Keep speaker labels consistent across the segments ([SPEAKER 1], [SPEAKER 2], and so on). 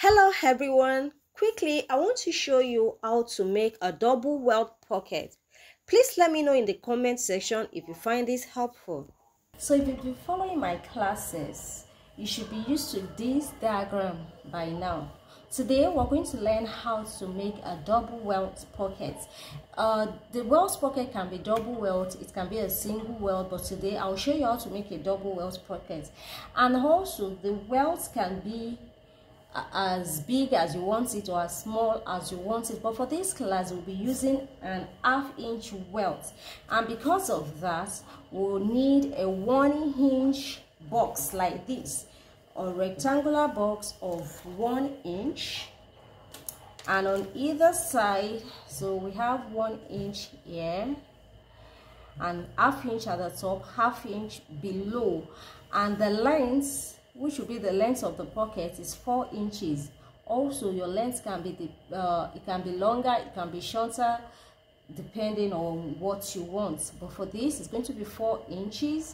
[SPEAKER 1] Hello everyone, quickly I want to show you how to make a double welt pocket. Please let me know in the comment section if you find this helpful. So if you've been following my classes, you should be used to this diagram by now. Today we're going to learn how to make a double welt pocket. The welt pocket can be double welt, it can be a single welt, but today I'll show you how to make a double welt pocket. And also the welt can be as big as you want it or as small as you want it, but for this class we'll be using an half-inch welt, and because of that we'll need a 1-inch box like this, a rectangular box of 1 inch, and on either side, so we have 1 inch here and half-inch at the top, half-inch below, and the length, which will be the length of the pocket, is 4 inches. Also your length can be it can be longer, it can be shorter, depending on what you want, but for this it's going to be 4 inches.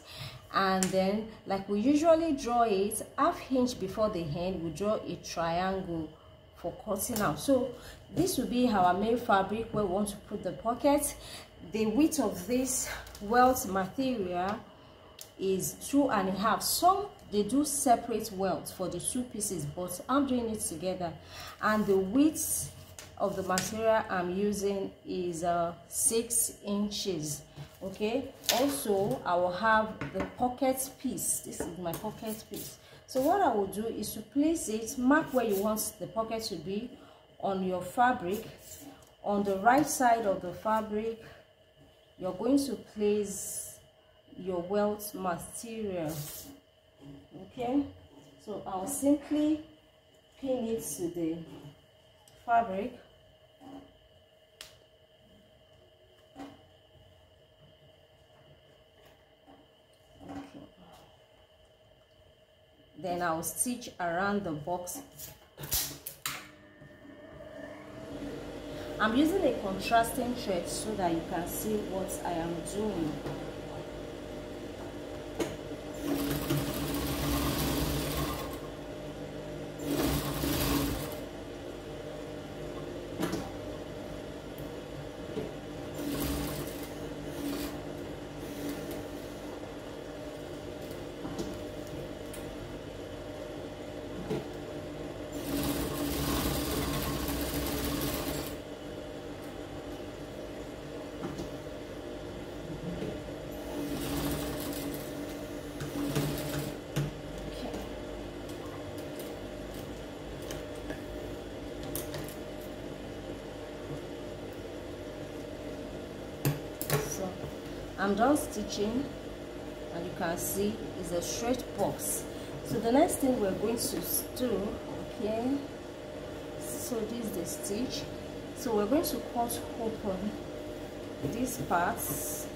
[SPEAKER 1] And then, like we usually draw it, half-inch before the end, we draw a triangle for cutting out. So this will be our main fabric where we want to put the pocket. The width of this welt material is 2.5. Some they do separate welt for the two pieces, but I'm doing it together, and the width of the material I'm using is 6 inches. Okay, also I will have the pocket piece. This is my pocket piece. So what I will do is to place it, mark where you want the pocket to be on your fabric. On the right side of the fabric you're going to place your welt material. Okay, so I'll simply pin it to the fabric. Okay, then I'll stitch around the box. I'm using a contrasting thread so that you can see what I am doing. I'm done stitching, and you can see it's a straight box. So the next thing we're going to do, okay, so this is the stitch. So we're going to cut open these parts.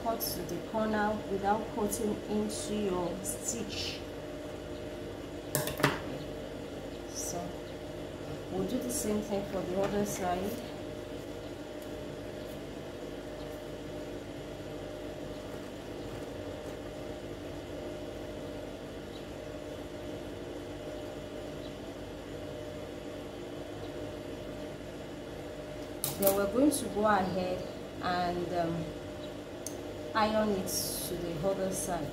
[SPEAKER 1] Cut to the corner without cutting into your stitch. So we'll do the same thing for the other side. Then we're going to go ahead and iron it to the other side.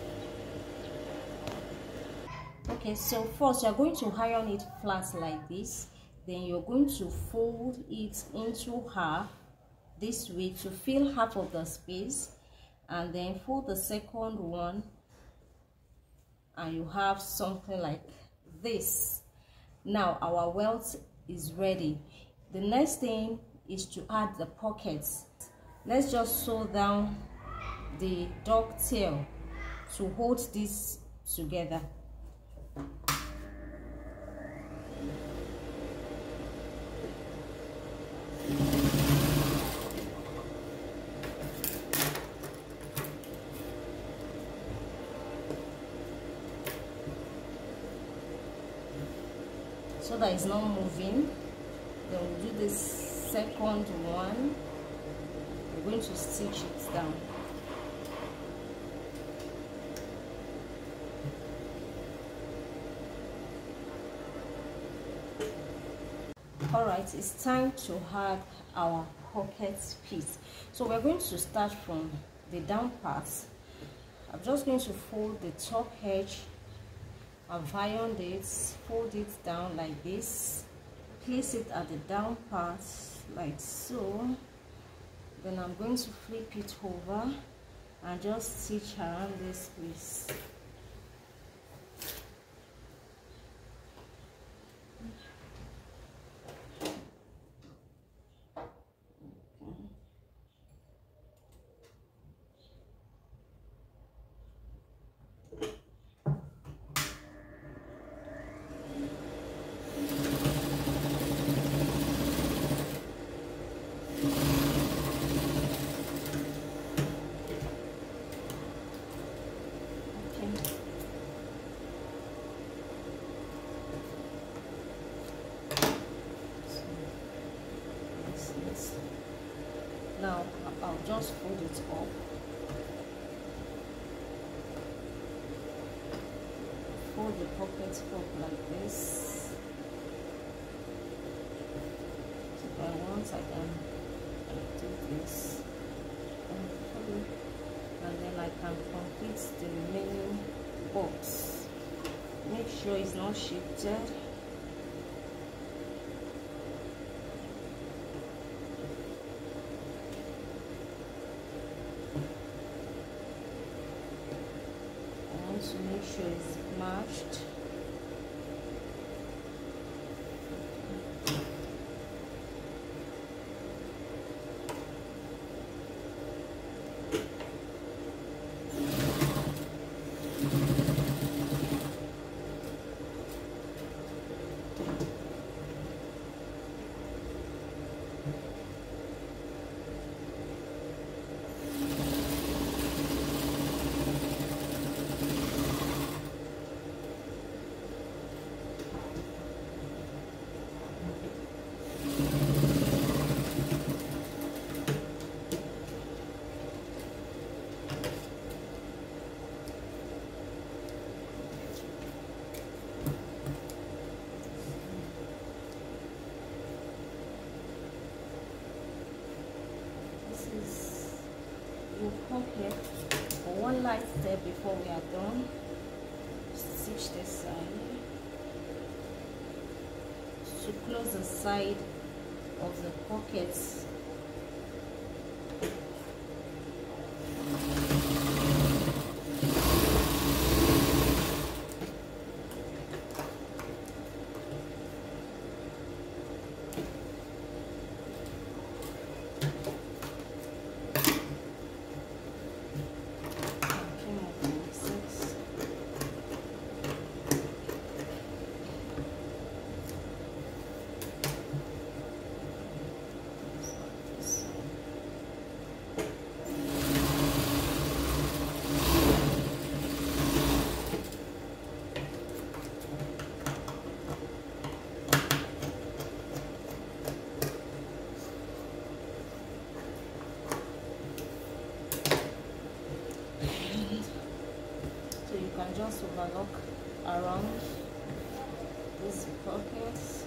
[SPEAKER 1] Okay, so first you're going to iron it flat like this, then you're going to fold it into half this way to fill half of the space, and then fold the second one, and you have something like this. Now our welt is ready. The next thing is to add the pockets. Let's just sew down the dovetail to hold this together. so that it's not moving. Then we'll do this second one. We're going to stitch it down. Alright, it's time to add our pocket piece. So we're going to start from the down part. I'm just going to fold the top edge. I've ironed it, fold it down like this, place it at the down part like so. Then I'm going to flip it over and just stitch around this piece. Now I'll just fold it up. Fold the pocket up like this. So if I want, I can do this and then I can complete the remaining box. Make sure it's not shifted. To make sure it's matched. Your pocket for one light step before we are done. Stitch this side to close the side of the pockets. Just overlock around these pockets.